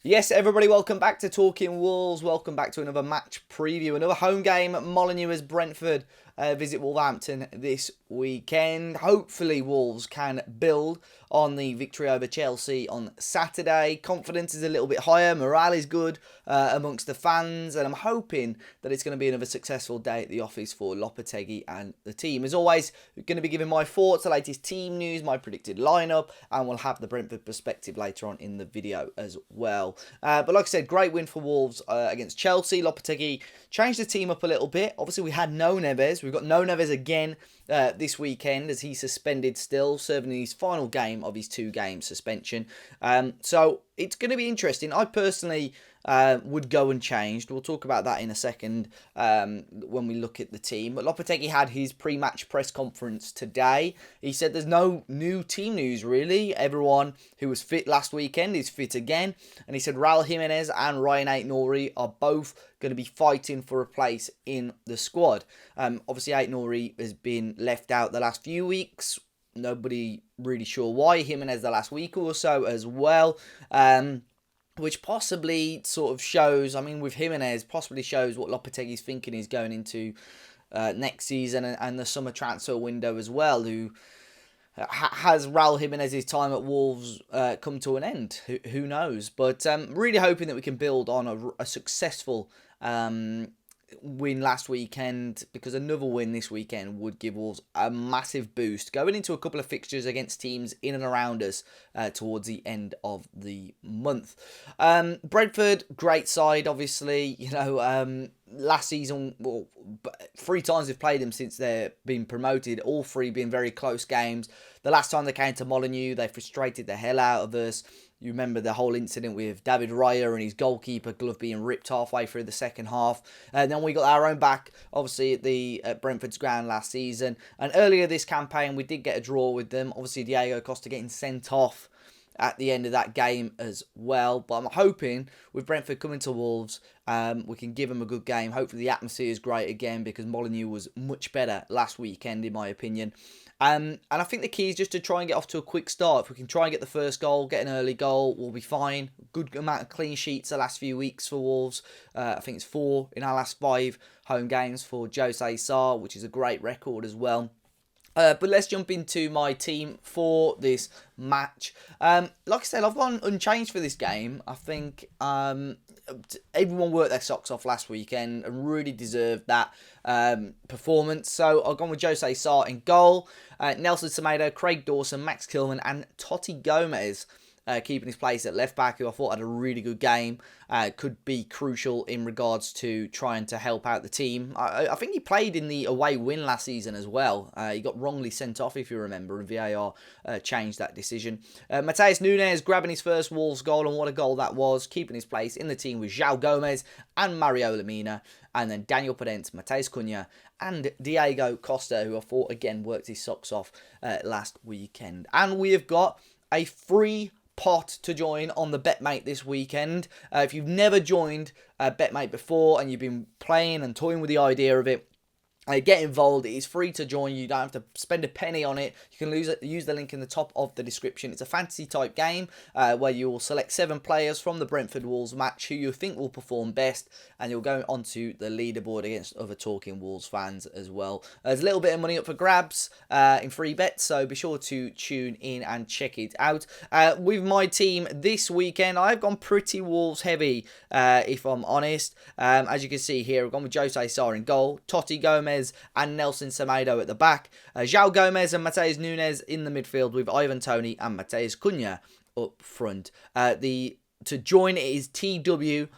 Yes, everybody, welcome back to Talking Wolves. Welcome back to another match preview, another home game at Molineux as Brentford visit Wolverhampton this weekend. Hopefully, Wolves can build on the victory over Chelsea on Saturday. Confidence is a little bit higher, morale is good amongst the fans, and I'm hoping that it's going to be another successful day at the office for Lopetegui and the team. As always, we're going to be giving my thoughts, the latest team news, my predicted lineup, and we'll have the Brentford perspective later on in the video as well. But like I said, great win for Wolves against Chelsea. Lopetegui changed the team up a little bit. Obviously, we had no Neves. We've got no Neves again this weekend as he's suspended still, serving his final game of his 2-game suspension. So it's going to be interesting. I personally would go unchanged. We'll talk about that in a second when we look at the team. But Lopetegui had his pre-match press conference today. He said there's no new team news really. Everyone who was fit last weekend is fit again. And he said Raul Jimenez and Ryan Aït-Nouri are both going to be fighting for a place in the squad. Obviously, Aït-Nouri has been left out the last few weeks. Nobody really sure why. Jimenez the last week or so as well. Which possibly sort of shows, I mean, with Jimenez, possibly shows what Lopetegui's thinking is going into next season and the summer transfer window as well, who has Raul Jimenez's time at Wolves come to an end? Who knows? But really hoping that we can build on a successful win last weekend, because another win this weekend would give Wolves a massive boost going into a couple of fixtures against teams in and around us towards the end of the month. Brentford, great side, obviously. Last season, well, 3 times we've played them since they've been promoted, all 3 being very close games. The last time they came to Molineux, they frustrated the hell out of us. You remember the whole incident with David Raya and his goalkeeper glove being ripped halfway through the second half. And then we got our own back, obviously, at Brentford's ground last season. And earlier this campaign, we did get a draw with them. Obviously, Diego Costa getting sent off at the end of that game as well. But I'm hoping with Brentford coming to Wolves, we can give them a good game. Hopefully the atmosphere is great again, because Molineux was much better last weekend in my opinion. And I think the key is just to try and get off to a quick start. If we can try and get the first goal, get an early goal, we'll be fine. Good amount of clean sheets the last few weeks for Wolves. I think it's 4 in our last 5 home games for Jose Sarr, which is a great record as well. But let's jump into my team for this match. Like I said, I've gone unchanged for this game. I think everyone worked their socks off last weekend and really deserved that performance. So I've gone with Jose Sarr in goal, Nelson Semedo, Craig Dawson, Max Kilman and Totti Gomez keeping his place at left back, who I thought had a really good game. Could be crucial in regards to trying to help out the team. I think he played in the away win last season as well. He got wrongly sent off, if you remember, and VAR changed that decision. Matheus Nunes grabbing his first Wolves goal, and what a goal that was, keeping his place in the team with João Gomez and Mario Lemina, and then Daniel Podence, Matheus Cunha, and Diego Costa, who I thought again worked his socks off last weekend. And we have got a free pot to join on the Betmate this weekend. If you've never joined Betmate before and you've been playing and toying with the idea of it, get involved. It is free to join. You don't have to spend a penny on it. You can use the link in the top of the description. It's a fantasy type game where you will select 7 players from the Brentford Wolves match who you think will perform best, and you'll go onto the leaderboard against other Talking Wolves fans as well. There's a little bit of money up for grabs in free bets, so be sure to tune in and check it out. With my team this weekend, I've gone pretty Wolves heavy, if I'm honest. As you can see here, I've gone with Jose Sarr in goal, Totti Gomez and Nelson Semedo at the back, João Gomez and Matheus Nunes in the midfield, with Ivan Toney and Matheus Cunha up front. To join it is TW-free,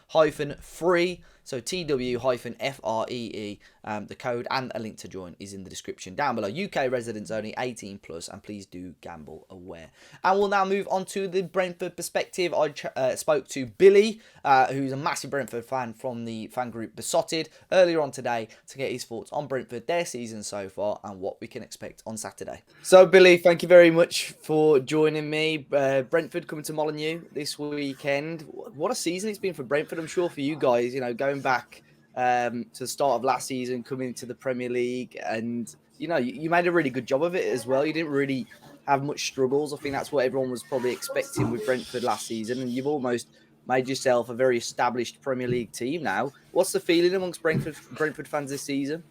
so TW-FREE, the code and a link to join is in the description down below. UK residents only, 18 plus, and please do gamble aware. And we'll now move on to the Brentford perspective. I spoke to Billy, who's a massive Brentford fan from the fan group Besotted, earlier on today to get his thoughts on Brentford, their season so far, and what we can expect on Saturday. So, Billy, thank you very much for joining me. Brentford coming to Molineux this weekend. What a season it's been for Brentford. I'm sure for you guys, going back to the start of last season, coming into the Premier League, and you made a really good job of it as well. You didn't really have much struggles. I think that's what everyone was probably expecting with Brentford last season, and you've almost made yourself a very established Premier League team now. What's the feeling amongst Brentford fans this season?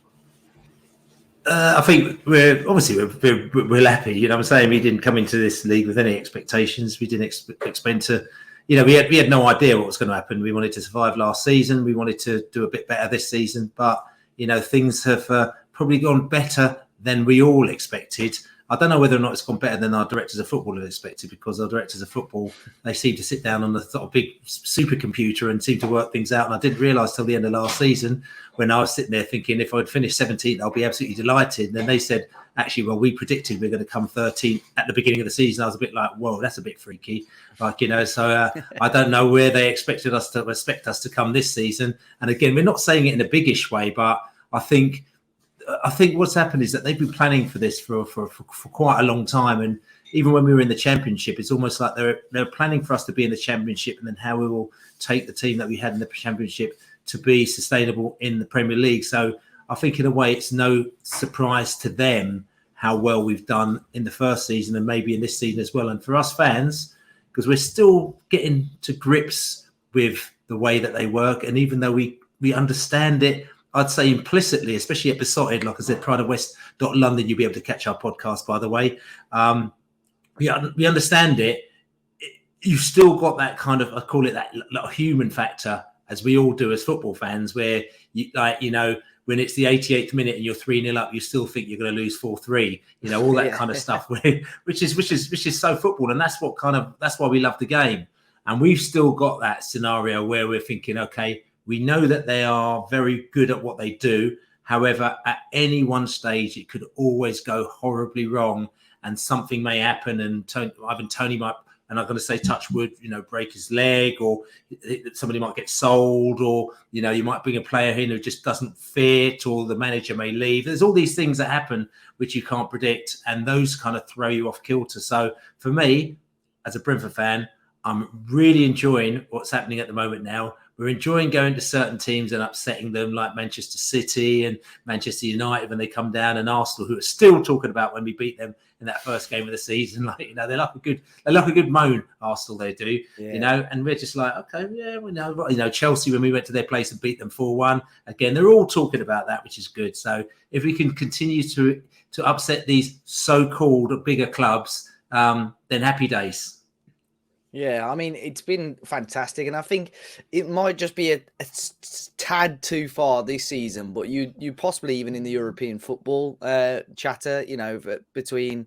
I think we're happy. You know what I'm saying? We didn't come into this league with any expectations. We didn't expect to, we had no idea what was going to happen. We wanted to survive last season. We wanted to do a bit better this season. But, things have probably gone better than we all expected. I don't know whether or not it's gone better than our directors of football had expected, because our directors of football, they seem to sit down on the sort of big supercomputer and seem to work things out. And I didn't realise till the end of last season, when I was sitting there thinking, if I'd finished 17th, I'll be absolutely delighted. And then they said, actually, well, we predicted we're going to come 13th at the beginning of the season. I was a bit like, whoa, that's a bit freaky. So I don't know where they expect us to come this season. And again, we're not saying it in a biggish way, but I think what's happened is that they've been planning for this for quite a long time. And even when we were in the Championship, it's almost like they're planning for us to be in the Championship, and then how we will take the team that we had in the Championship to be sustainable in the Premier League. So I think in a way it's no surprise to them how well we've done in the first season, and maybe in this season as well. And for us fans, because we're still getting to grips with the way that they work, and even though we understand it, I'd say implicitly, especially at Besotted, like I said, Pride of West London, you'll be able to catch our podcast, by the way. We understand it. You've still got that kind of, I call it that human factor, as we all do as football fans, where when it's the 88th minute and you're 3-0 up, you still think you're going to lose 4-3, all that kind of stuff, which is so football. And that's why we love the game. And we've still got that scenario where we're thinking, okay, we know that they are very good at what they do. However, at any one stage, it could always go horribly wrong, and something may happen. And Tony might, and I'm going to say touch wood, break his leg, or somebody might get sold, or, you might bring a player in who just doesn't fit, or the manager may leave. There's all these things that happen which you can't predict, and those kind of throw you off kilter. So for me, as a Brentford fan, I'm really enjoying what's happening at the moment now. We're enjoying going to certain teams and upsetting them, like Manchester City and Manchester United when they come down, and Arsenal, who are still talking about when we beat them in that first game of the season. They like a good moan, Arsenal, they do, and we're just like, okay, yeah, we know. Chelsea, when we went to their place and beat them 4-1, again, they're all talking about that, which is good. So if we can continue to upset these so-called bigger clubs, then happy days. Yeah, I mean, it's been fantastic, and I think it might just be a tad too far this season, but you possibly even in the European football chatter, between,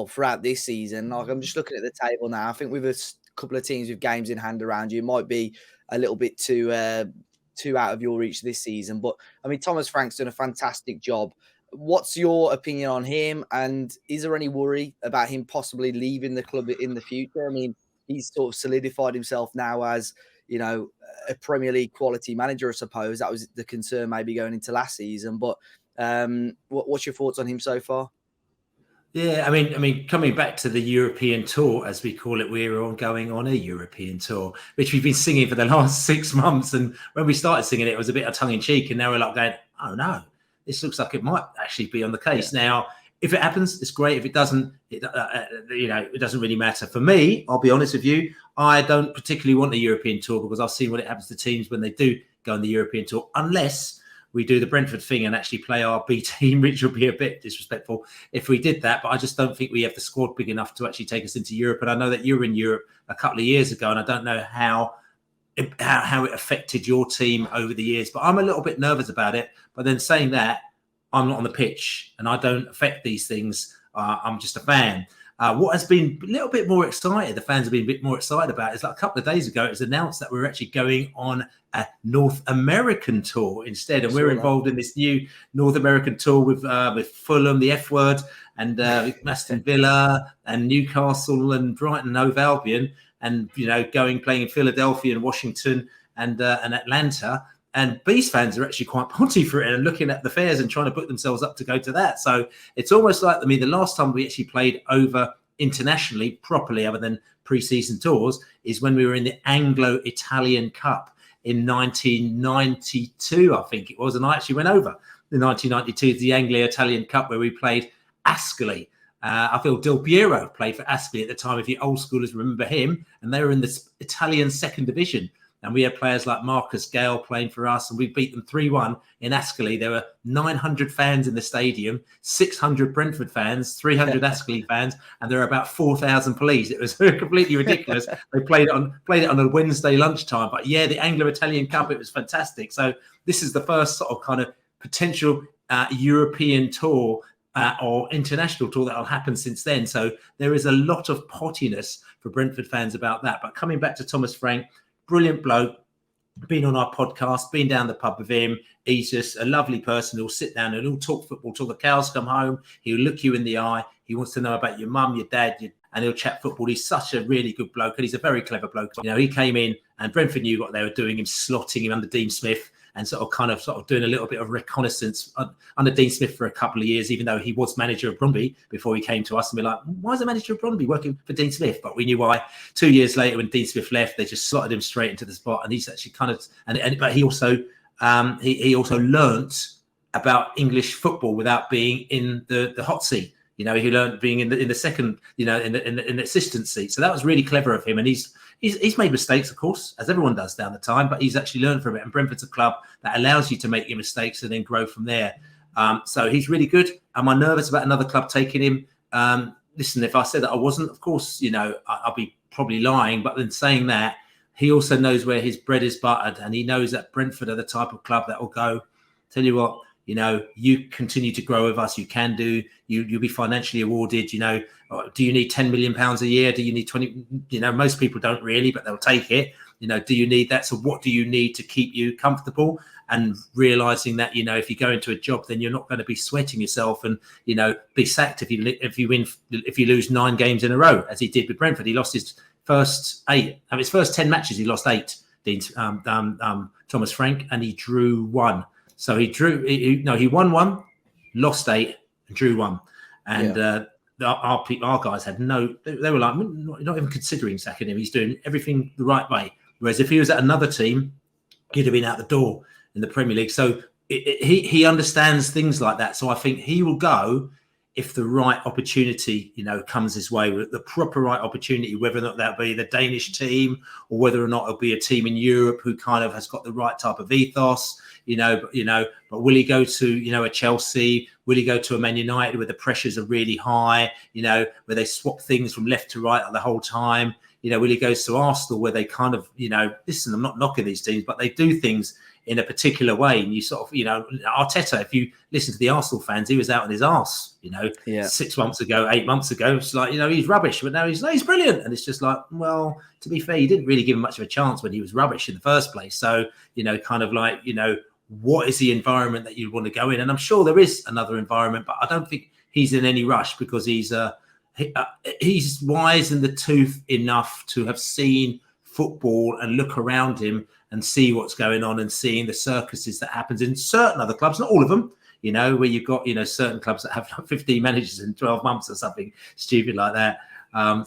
throughout this season. Like, I'm just looking at the table now. I think with a couple of teams with games in hand around you, it might be a little bit too out of your reach this season. But, I mean, Thomas Frank's done a fantastic job. What's your opinion on him, and is there any worry about him possibly leaving the club in the future? I mean, he's sort of solidified himself now as, a Premier League quality manager, I suppose. That was the concern maybe going into last season. But what's your thoughts on him so far? Yeah, I mean, coming back to the European tour, as we call it, we're going on a European tour, which we've been singing for the last 6 months. And when we started singing it was a bit of tongue in cheek. And now we're like going, oh no, this looks like it might actually be on the case. Yeah. Now, if it happens, it's great. If it doesn't, it doesn't really matter. For me, I'll be honest with you, I don't particularly want the European tour, because I've seen what it happens to teams when they do go on the European tour, unless we do the Brentford thing and actually play our B team, which would be a bit disrespectful if we did that. But I just don't think we have the squad big enough to actually take us into Europe. And I know that you were in Europe a couple of years ago, and I don't know how it affected your team over the years, but I'm a little bit nervous about it. But then saying that, I'm not on the pitch and I don't affect these things. I'm just a fan. What has been a little bit more excited, the fans have been a bit more excited about, is like a couple of days ago, it was announced that we're actually going on a North American tour instead. And we're involved in this new North American tour with Fulham, the F Word, and Aston Villa and Newcastle and Brighton and Hove Albion, and, playing in Philadelphia and Washington and Atlanta. And Beast fans are actually quite potty for it and looking at the fares and trying to put themselves up to go to that. So it's almost like, the last time we actually played over internationally properly, other than pre-season tours, is when we were in the Anglo-Italian Cup in 1992, I think it was. And I actually went over in 1992 to the Anglo-Italian Cup, where we played Ascoli. I feel Del Piero played for Ascoli at the time, if you old schoolers remember him, and they were in the Italian second division. And we had players like Marcus Gale playing for us, and we beat them 3-1 in Ascoli. There were 900 fans in the stadium, 600 Brentford fans, 300 Ascoli fans, and there were about 4,000 police. It was completely ridiculous. They played it on a Wednesday lunchtime. But yeah, the Anglo-Italian Cup, it was fantastic. So this is the first sort of kind of potential European tour or international tour that will happen since then. So there is a lot of pottiness for Brentford fans about that. But coming back to Thomas Frank, brilliant bloke, been on our podcast, been down the pub with him. He's just a lovely person. He'll sit down and he'll talk football till the cows come home. He'll look you in the eye. He wants to know about your mum, your dad, and he'll chat football. He's such a really good bloke, and he's a very clever bloke. You know, he came in and Brentford knew what they were doing, him slotting him under Dean Smith and sort of doing a little bit of reconnaissance under Dean Smith for a couple of years, even though he was manager of Brøndby before he came to us. And we're like, why is the manager of Brøndby working for Dean Smith? But we knew why. 2 years later, when Dean Smith left, they just slotted him straight into the spot. And he's actually kind of, but he also learnt about English football without being in the hot seat. You know, he learned being in the second, you know, in the assistant seat. So that was really clever of him. And he's made mistakes, of course, as everyone does down the time, but he's actually learned from it. And Brentford's a club that allows you to make your mistakes and then grow from there. So he's really good. Am I nervous about another club taking him? Listen, if I said that I wasn't, of course, you know, I'll be probably lying. But then saying that, he also knows where his bread is buttered, and he knows that Brentford are the type of club that will go, tell you what, you know, you continue to grow with us. You can do. You'll be financially awarded. You know, do you need £10 million a year? Do you need 20? You know, most people don't really, but they'll take it. You know, do you need that? So what do you need to keep you comfortable? And realizing that, you know, if you go into a job, then you're not going to be sweating yourself and, you know, be sacked if you lose 9 games in a row, as he did with Brentford. He lost his first 8. His first 10 matches, he lost 8. Thomas Frank, and he drew 1. So he won 1, lost 8, and drew 1. And our guys had they were like, not even considering sacking him. He's doing everything the right way. Whereas if he was at another team, he'd have been out the door in the Premier League. So he understands things like that. So I think he will go if the right opportunity, you know, comes his way, with the proper right opportunity, whether or not that be the Danish team or whether or not it'll be a team in Europe who kind of has got the right type of ethos, but will he go to, you know, a Chelsea? Will he go to a Man United where the pressures are really high, you know, where they swap things from left to right the whole time? You know, will he go to Arsenal where they kind of, you know, listen, I'm not knocking these teams, but they do things in a particular way. And you sort of, you know, Arteta, if you listen to the Arsenal fans, he was out on his arse, you know, 6 months ago, 8 months ago. It's like, you know, he's rubbish, but now he's brilliant. And it's just like, well, to be fair, you didn't really give him much of a chance when he was rubbish in the first place. So, you know, kind of like, you know, what is the environment that you want to go in? And I'm sure there is another environment, but I don't think he's in any rush because he's wise in the tooth enough to have seen football and look around him and see what's going on and seeing the circuses that happens in certain other clubs, not all of them, you know, where you've got, you know, certain clubs that have like 15 managers in 12 months or something stupid like that.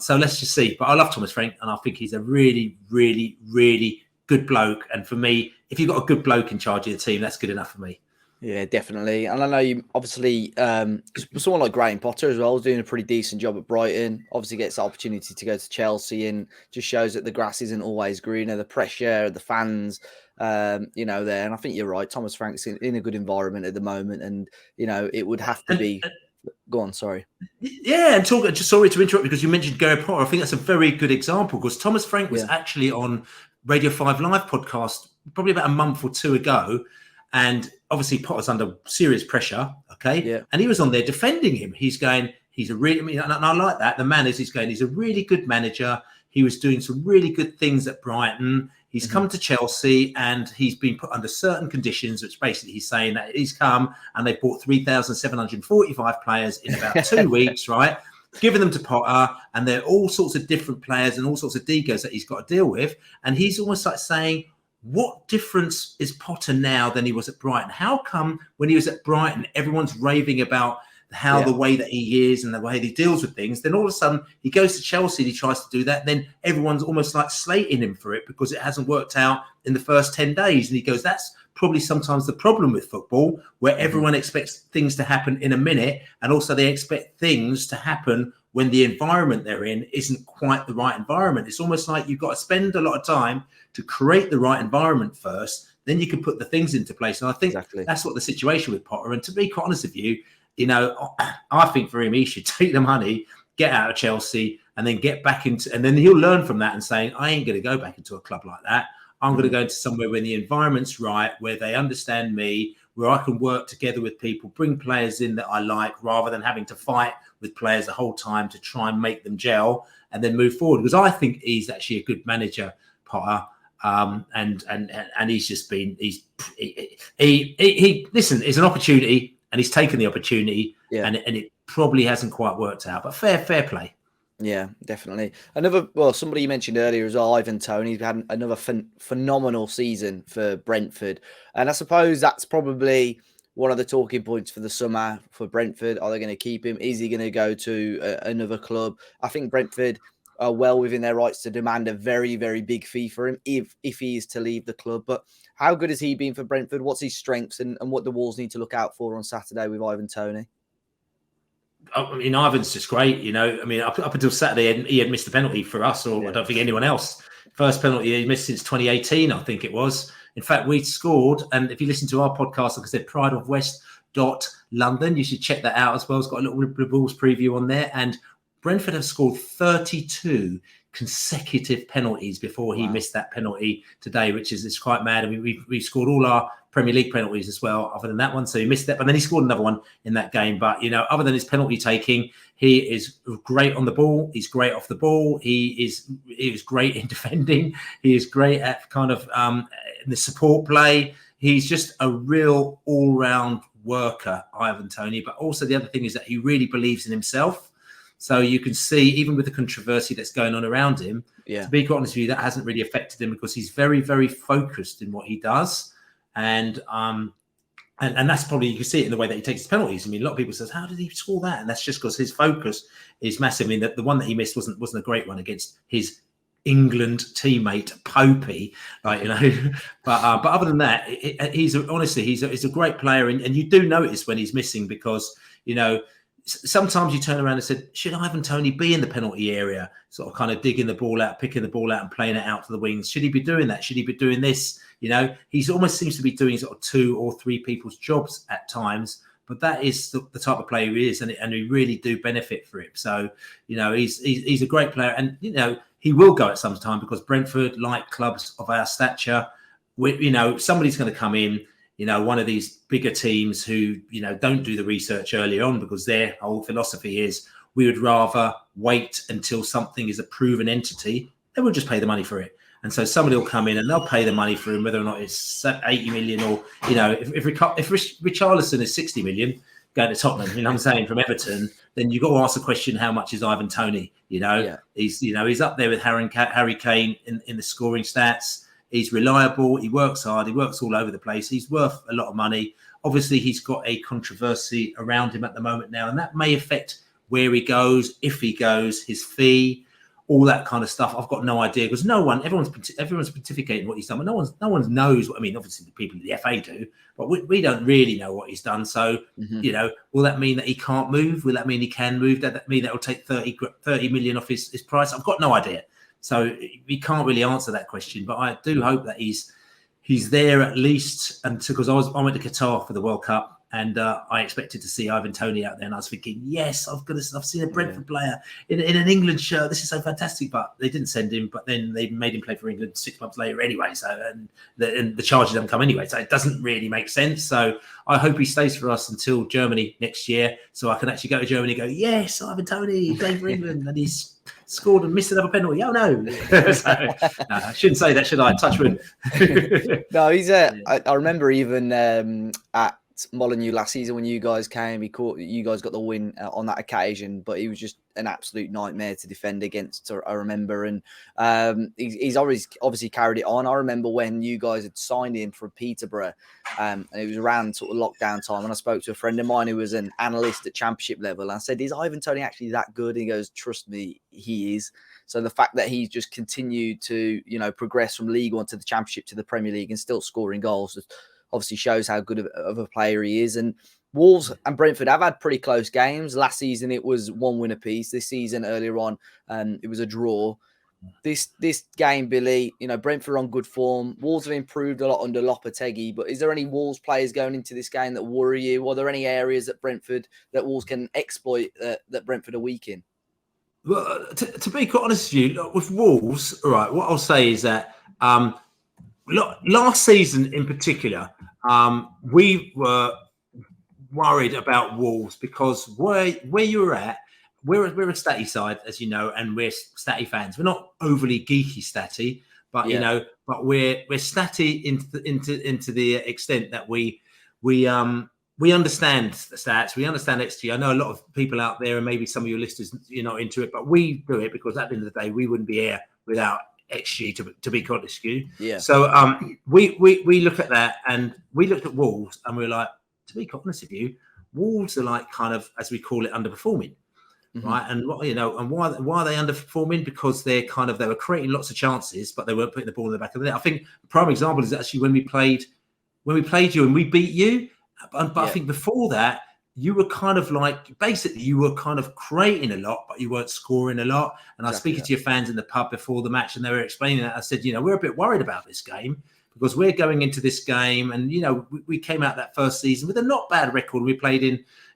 So let's just see. But I love Thomas Frank, and I think he's a really, really, really good bloke. And for me, if you've got a good bloke in charge of the team, that's good enough for me. Yeah, definitely. And I know you obviously, someone like Graham Potter as well is doing a pretty decent job at Brighton. Obviously gets the opportunity to go to Chelsea and just shows that the grass isn't always greener, the pressure, the fans, you know, there. And I think you're right. Thomas Frank's in a good environment at the moment. And, you know, it would have to be... Go on, sorry. Yeah, and just sorry to interrupt because you mentioned Graham Potter. I think that's a very good example because Thomas Frank was actually on Radio 5 Live podcast probably about a month or 2 ago. And obviously Potter's under serious pressure, okay? Yeah. And he was on there defending him. He's going, he's a really, and I like that. The man is, he's a really good manager. He was doing some really good things at Brighton. He's come to Chelsea and he's been put under certain conditions, which basically he's saying that he's come and they bought 3,745 players in about 2 weeks, right? Giving them to Potter, and they're all sorts of different players and all sorts of egos that he's got to deal with. And he's almost like saying, what difference is Potter now than he was at Brighton? How come when he was at Brighton, everyone's raving about the way that he is and the way he deals with things, then all of a sudden he goes to Chelsea and he tries to do that. Then everyone's almost like slating him for it because it hasn't worked out in the first 10 days. And he goes, that's probably sometimes the problem with football, where everyone expects things to happen in a minute. And also they expect things to happen when the environment they're in isn't quite the right environment. It's almost like you've got to spend a lot of time to create the right environment first. Then you can put the things into place. And I think that's what the situation with Potter. And to be quite honest with you, I think for him, he should take the money, get out of Chelsea, and then get back into, and then he'll learn from that and saying, I ain't going to go back into a club like that. I'm going to go into somewhere where the environment's right, where they understand me, where I can work together with people, bring players in that I like, rather than having to fight with players the whole time to try and make them gel and then move forward. Because I think he's actually a good manager, Potter. And he's just been, listen, it's an opportunity. And he's taken the opportunity, and it probably hasn't quite worked out. But fair play. Yeah, definitely. Somebody you mentioned earlier as well, Ivan Toney. He's had another phenomenal season for Brentford. And I suppose that's probably one of the talking points for the summer for Brentford. Are they going to keep him? Is he going to go to another club? I think Brentford are well within their rights to demand a very, very big fee for him if he is to leave the club. But how good has he been for Brentford? What's his strengths and what the Wolves need to look out for on Saturday with Ivan Toney? I mean, Ivan's just great, up until Saturday, he had missed a penalty for us, or I don't think anyone else. First penalty he missed since 2018, I think it was. In fact, we scored, and if you listen to our podcast, like I said, prideofwest.london, you should check that out as well. It's got a little Wolves preview on there, and Brentford have scored 32 consecutive penalties before he missed that penalty today, which is quite mad. I mean, we've scored all our Premier League penalties as well, other than that one. So he missed that, but then he scored another one in that game. But, other than his penalty taking, he is great on the ball. He's great off the ball. He is great in defending. He is great at kind of the support play. He's just a real all-round worker, Ivan Toney. But also the other thing is that he really believes in himself. So you can see, even with the controversy that's going on around him, to be quite honest with you, that hasn't really affected him because he's very, very focused in what he does. And that's probably, you can see it in the way that he takes his penalties. I mean, a lot of people says, how did he score that? And that's just because his focus is massive. I mean, the one that he missed wasn't a great one against his England teammate Popey, but other than that, he's a great player. And you do notice when he's missing because, sometimes you turn around and said, should Ivan Toney be in the penalty area, sort of kind of digging the ball out, picking the ball out and playing it out to the wings? Should he be doing that? Should he be doing this? He's almost seems to be doing sort of 2 or 3 people's jobs at times, but that is the type of player he is, and we really do benefit for him. So, he's a great player, and, he will go at some time because Brentford, like clubs of our stature, somebody's going to come in, one of these bigger teams who, don't do the research early on because their whole philosophy is we would rather wait until something is a proven entity. They will just pay the money for it. And so somebody will come in and they'll pay the money for him, whether or not it's 80 million or, if Richarlison is 60 million going to Tottenham, I'm saying from Everton, then you've got to ask the question, how much is Ivan Toney? He's up there with Harry Kane in the scoring stats. He's reliable. He works hard. He works all over the place. He's worth a lot of money. Obviously, he's got a controversy around him at the moment now, and that may affect where he goes, if he goes, his fee, all that kind of stuff. I've got no idea because everyone's pontificating what he's done, but no one knows. Obviously the people at the FA do, but we don't really know what he's done. So, will that mean that he can't move? Will that mean he can move? Does that mean that will take 30 million off his price? I've got no idea. So we can't really answer that question, but I do hope that he's there at least. And because I went to Qatar for the World Cup, and I expected to see Ivan Toney out there, and I was thinking, yes, I've seen a Brentford player in an England shirt. This is so fantastic, but they didn't send him. But then they made him play for England 6 months later anyway. So and the charges haven't come anyway, so it doesn't really make sense. So I hope he stays for us until Germany next year, so I can actually go to Germany and go, yes, Ivan Toney playing for England, and he's scored and missed another penalty. Oh no! I shouldn't say that, should I? Touch wood. No, he's I remember even at Molineux last season when you guys came. You guys got the win on that occasion, but he was just an absolute nightmare to defend against. I remember, and he's always obviously carried it on. I remember when you guys had signed him from Peterborough, and it was around sort of lockdown time. And I spoke to a friend of mine who was an analyst at Championship level, and I said, "Is Ivan Toney actually that good?" And he goes, "Trust me, he is." So the fact that he's just continued to, progress from League One to the Championship to the Premier League and still scoring goals obviously shows how good of a player he is. And Wolves and Brentford have had pretty close games. Last season, it was 1 win apiece. This season, earlier on, it was a draw. This game, Billy, Brentford are on good form. Wolves have improved a lot under Lopetegui, but is there any Wolves players going into this game that worry you? Are there any areas that Wolves can exploit that Brentford are weak in? Well, to be quite honest with you, with Wolves, all right, what I'll say is that last season in particular, we were worried about Wolves because where you were at, we're a statty side, as you know, and we're statty fans. We're not overly geeky statty, but but we're statty into the extent that we understand the stats, we understand XG. I know a lot of people out there, and maybe some of your listeners, you're not into it, but we do it because at the end of the day, we wouldn't be here without XG, to be honest with you. Yeah. So we look at that, and we looked at Wolves, and we were like, to be honest with you, Wolves are like kind of, as we call it, underperforming, right? And and why are they underperforming? Because they were creating lots of chances, but they weren't putting the ball in the back of the net. I think the prime example is actually when we played you and we beat you. But I think before that, you were kind of like, basically, you were kind of creating a lot, but you weren't scoring a lot. And I was speaking to your fans in the pub before the match, and they were explaining that. I said, we're a bit worried about this game because we're going into this game, and we came out that first season with a not bad record. We played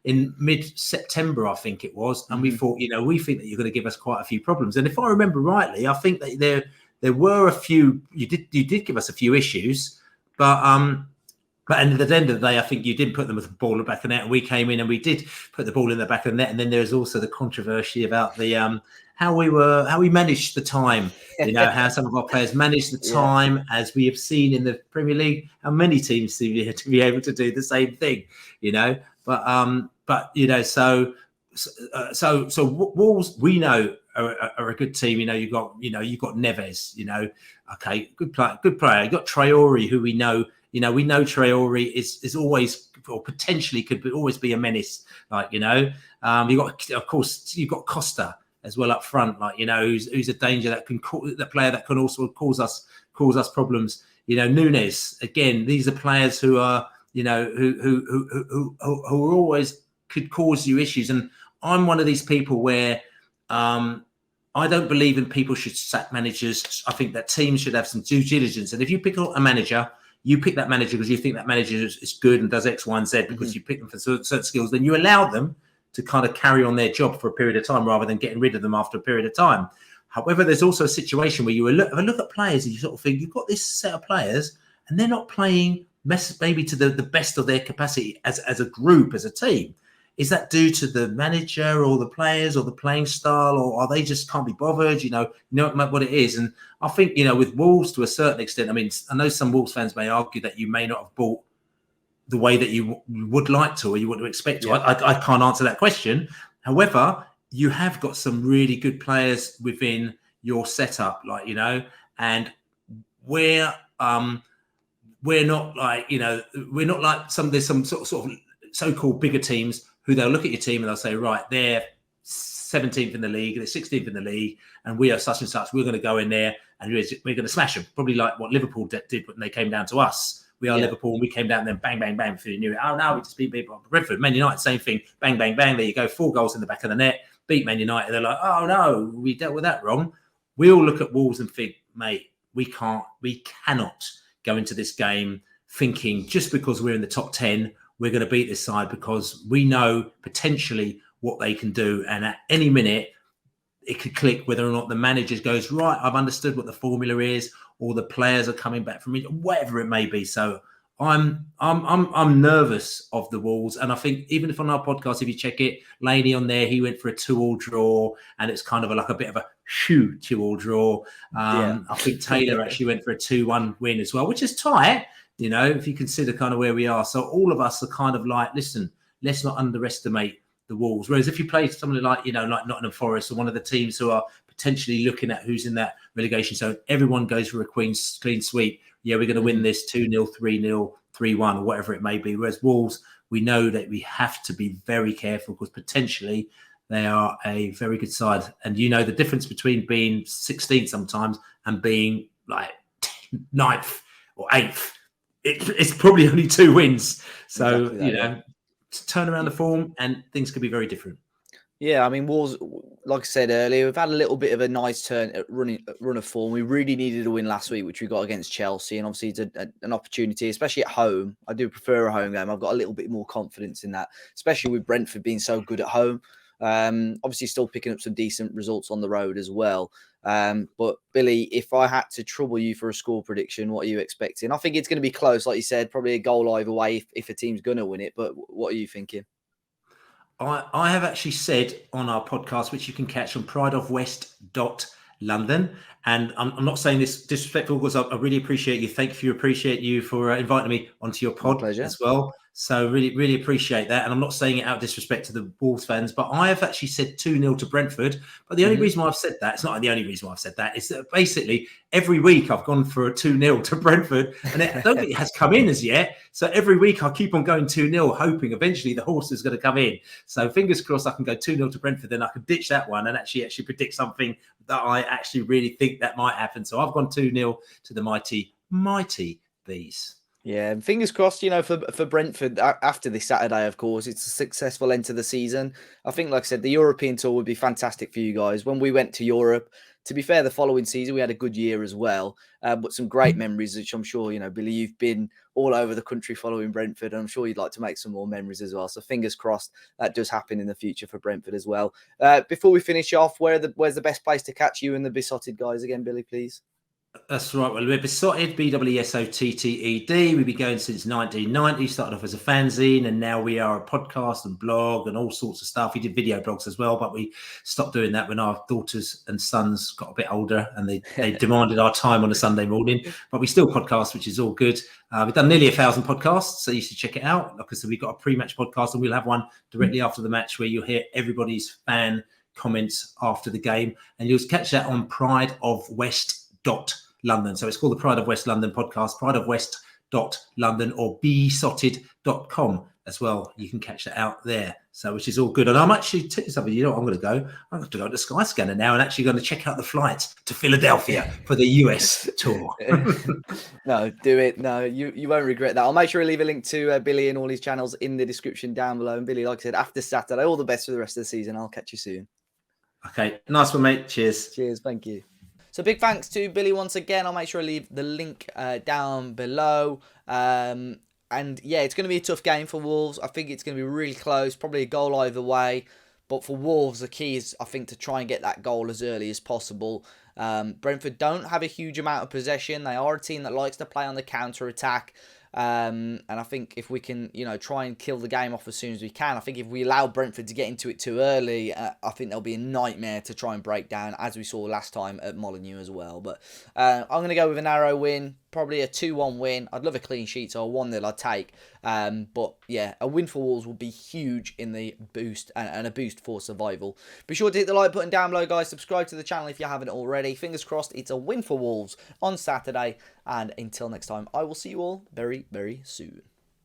in mid-September, I think it was, and we thought, we think that you're going to give us quite a few problems. And if I remember rightly, I think that there were a few. You did give us a few issues, but at the end of the day, I think you did put them with the ball in the back of the net, and we came in and we did put the ball in the back of the net. And then there's also the controversy about the how we managed the time. How some of our players managed the time, as we have seen in the Premier League, how many teams seem to be able to do the same thing. So Wolves, we know are a good team. You've got Neves. Okay, good player. You got Traore, who we know. We know Traore is always, or potentially could always be a menace. You've got Costa as well up front. Who's a danger that player that can also cause us problems. Nunes, again. These are players who are who always could cause you issues. And I'm one of these people where I don't believe in people should sack managers. I think that teams should have some due diligence. And if you pick a manager, you pick that manager because you think that manager is good and does X, Y, and Z because you pick them for certain skills, then you allow them to kind of carry on their job for a period of time rather than getting rid of them after a period of time. However, there's also a situation where you look at players and you sort of think you've got this set of players and they're not playing maybe to the best of their capacity as a group, as a team. Is that due to the manager or the players or the playing style, or are they just can't be bothered? You know what it is. And I think, with Wolves to a certain extent, I mean, I know some Wolves fans may argue that you may not have bought the way that you would like to or you would expect to. Yeah. I can't answer that question. However, you have got some really good players within your setup, and we're not like, we're not like there's some sort of so-called bigger teams who they'll look at your team and they'll say, right, they're 17th in the league, they're 16th in the league, and we are such and such. We're going to go in there and we're going to smash them. Probably like what Liverpool did when they came down to us. We are Liverpool, and we came down and then bang, bang, bang, before you knew it. Oh, no, we just beat people. Brentford, Man United, same thing. Bang, bang, bang. There you go. 4 goals in the back of the net. Beat Man United. They're like, oh, no, we dealt with that wrong. We all look at Wolves and think, mate, we cannot go into this game thinking just because we're in the top 10, we're going to beat this side, because we know potentially what they can do. And at any minute, it could click whether or not the manager goes, right, I've understood what the formula is, or the players are coming back from it, whatever it may be. So I'm nervous of the Wolves. And I think even if on our podcast, if you check it, Laney on there, he went for a 2-2 draw, and it's kind of like a bit of a 2-2 draw. I think Taylor actually went for a 2-1 win as well, which is tight. You know, if you consider kind of where we are. So all of us are kind of like, listen, let's not underestimate the Wolves. Whereas if you play somebody like, like Nottingham Forest or one of the teams who are potentially looking at who's in that relegation zone, everyone goes for a clean sweep. Yeah, we're going to win this 2-0, 3-0, 3-1, or whatever it may be. Whereas Wolves, we know that we have to be very careful because potentially they are a very good side. And the difference between being 16th sometimes and being like 9th or 8th. It's probably only 2 wins. So, Exactly that, turn around the form and things could be very different. Yeah, I mean, Wolves, like I said earlier, we've had a little bit of a nice run of form. We really needed a win last week, which we got against Chelsea, and obviously it's an opportunity, especially at home. I do prefer a home game. I've got a little bit more confidence in that, especially with Brentford being so good at home. Obviously, still picking up some decent results on the road as well. But Billy, if I had to trouble you for a score prediction, what are you expecting? I think it's going to be close, like you said, probably a goal either way if a team's going to win it. But what are you thinking? I have actually said on our podcast, which you can catch on prideofwest.london, and I'm not saying this disrespectful because I really appreciate you for inviting me onto your My pod pleasure. as well. So really, really appreciate that. And I'm not saying it out of disrespect to the Wolves fans, but I have actually said 2-0 to Brentford. But the only reason why I've said that, it's not the only reason why I've said that, is that basically every week I've gone for a 2-0 to Brentford, and I don't think it has come in as yet. So every week I keep on going 2-0, hoping eventually the horse is going to come in. So fingers crossed I can go 2-0 to Brentford, then I can ditch that one and actually predict something that I actually really think that might happen. So I've gone 2-0 to the mighty Bees. Yeah, and fingers crossed, for Brentford after this Saturday, of course, it's a successful end to the season. I think, like I said, the European tour would be fantastic for you guys. When we went to Europe, to be fair, the following season, we had a good year as well, but some great memories, which I'm sure, Billy, you've been all over the country following Brentford, and I'm sure you'd like to make some more memories as well. So fingers crossed that does happen in the future for Brentford as well. Before we finish off, where's the best place to catch you and the Besotted guys again, Billy, please? That's right. Well, we're Besotted, BWSOTTED. We've been going since 1990. Started off as a fanzine, and now we are a podcast and blog and all sorts of stuff. We did video blogs as well, but we stopped doing that when our daughters and sons got a bit older and they demanded our time on a Sunday morning. But we still podcast, which is all good. We've done nearly 1,000 podcasts, so you should check it out. Like I said, we've got a pre-match podcast, and we'll have one directly after the match where you'll hear everybody's fan comments after the game, and you'll catch that on prideofwest.london. So it's called the Pride of West London podcast, prideofwest.london or besotted.com as well. You can catch that out there. So, which is all good. And I'm actually telling you something, I'm going to go. I'm going to go to Skyscanner now and actually going to check out the flights to Philadelphia for the US tour. No, do it. No, you won't regret that. I'll make sure I leave a link to Billy and all his channels in the description down below. And Billy, like I said, after Saturday, all the best for the rest of the season. I'll catch you soon. Okay, nice one, mate. Cheers. Cheers. Thank you. So big thanks to Billy once again. I'll make sure I leave the link down below. And yeah, it's going to be a tough game for Wolves. I think it's going to be really close, probably a goal either way. But for Wolves, the key is, I think, to try and get that goal as early as possible. Brentford don't have a huge amount of possession. They are a team that likes to play on the counter-attack. And I think if we can, try and kill the game off as soon as we can, I think if we allow Brentford to get into it too early, I think there'll be a nightmare to try and break down, as we saw last time at Molineux as well. But I'm going to go with a narrow win, probably a 2-1 win. I'd love a clean sheet, so a 1-0 I'd take. But yeah, a win for Wolves would be huge in the boost and a boost for survival. Be sure to hit the like button down below, guys. Subscribe to the channel if you haven't already. Fingers crossed it's a win for Wolves on Saturday. And until next time, I will see you all very, very soon.